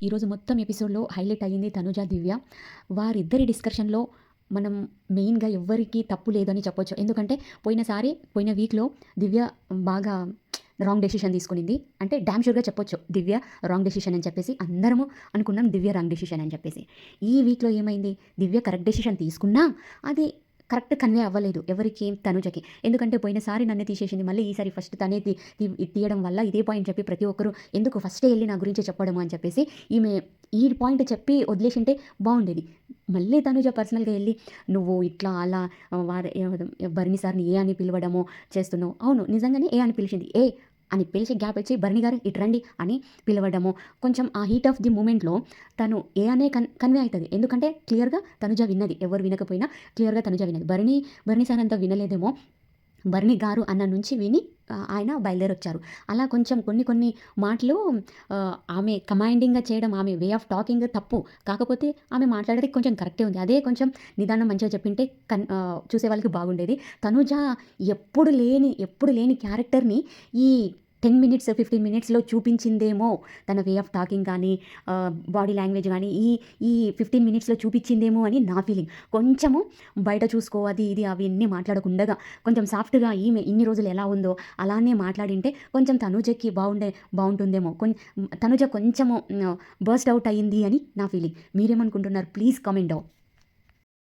ఈరోజు మొత్తం ఎపిసోడ్‌లో హైలైట్ అయ్యింది తనుజ, దివ్య. వారిద్దరి డిస్కషన్‌లో మనం మెయిన్‌గా ఎవ్వరికీ తప్పు లేదని చెప్పొచ్చు. ఎందుకంటే పోయిన వీక్‌లో దివ్య బాగా రాంగ్ డెసిషన్ తీసుకునింది. అంటే డామ్ ష్యూర్‌గా చెప్పొచ్చు దివ్య రాంగ్ డెసిషన్ అని చెప్పేసి. అందరము అనుకున్నాం దివ్య రాంగ్ డెసిషన్ అని చెప్పేసి. ఈ వీక్‌లో ఏమైంది? దివ్య కరెక్ట్ డెసిషన్ తీసుకున్నా అది కరెక్ట్ కన్వే అవ్వలేదు. ఎవరికి? తనుజకి. ఎందుకంటే పోయినసారి నన్ను తీసేసింది. మళ్ళీ ఈసారి ఫస్ట్ తనే తీయడం వల్ల ఇదే పాయింట్ చెప్పి ప్రతి ఒక్కరు ఎందుకు ఫస్టే ఎళ్లి నా గురించి చెప్పడము అని చెప్పేసి ఈమె ఈ పాయింట్ చెప్పి వదిలేసింటే బాగుండేది. మళ్ళీ తనుజ పర్సనల్‌గా ఎళ్లి నువ్వు ఇట్లా అలా భరణి సార్‌ని ఏ అని పిలవడమో చేస్తున్నావు. అవును, నిజంగానే ఏ అని పిలిచింది. ఏ అని పిలిచి గ్యాప్ ఇచ్చి భరణి గారు ఇటు రండి అని పిలవడము. కొంచెం ఆ హీట్ ఆఫ్ ది మూమెంట్‌లో తను ఏ అనే కన్వే అయితది. ఎందుకంటే క్లియర్‌గా తనుజ విన్నది. ఎవరు వినకపోయినా క్లియర్‌గా తనుజ విన్నది. భరణి సార్ అంత వినలేదేమో. భరణి గారు అన్న నుంచి విని ఆయన బయలుదేరొచ్చారు. అలా కొంచెం కొన్ని మాటలు ఆమె కమాండింగ్‌గా చేయడం, ఆమె వే ఆఫ్ టాకింగ్ తప్పు. కాకపోతే ఆమె మాట్లాడేది కొంచెం కరెక్టే ఉంది. అదే కొంచెం నిదానం మంచిగా చెప్పింటే చూసే వాళ్ళకి బాగుండేది. తనుజ ఎప్పుడు లేని క్యారెక్టర్‌ని ఈ 10 మినిట్స్, 15 మినిట్స్‌లో చూపించిందేమో. తన వే ఆఫ్ టాకింగ్ గానీ, బాడీ లాంగ్వేజ్ గానీ ఈ 15 మినిట్స్‌లో చూపించిందేమో అని నా ఫీలింగ్. కొంచెము బయట చూసుకో అది ఇది అవన్నీ మాట్లాడకుండగా కొంచెం సాఫ్ట్‌గా ఈమె ఇన్ని రోజులు ఎలా ఉందో అలానే మాట్లాడింటే కొంచెం తనుజకి బావుంటుందేమో. తనుజ కొంచెము బర్స్ట్ ఔట్ అయింది అని నా ఫీలింగ్. మీరేమనుకుంటున్నారు? Please comment down.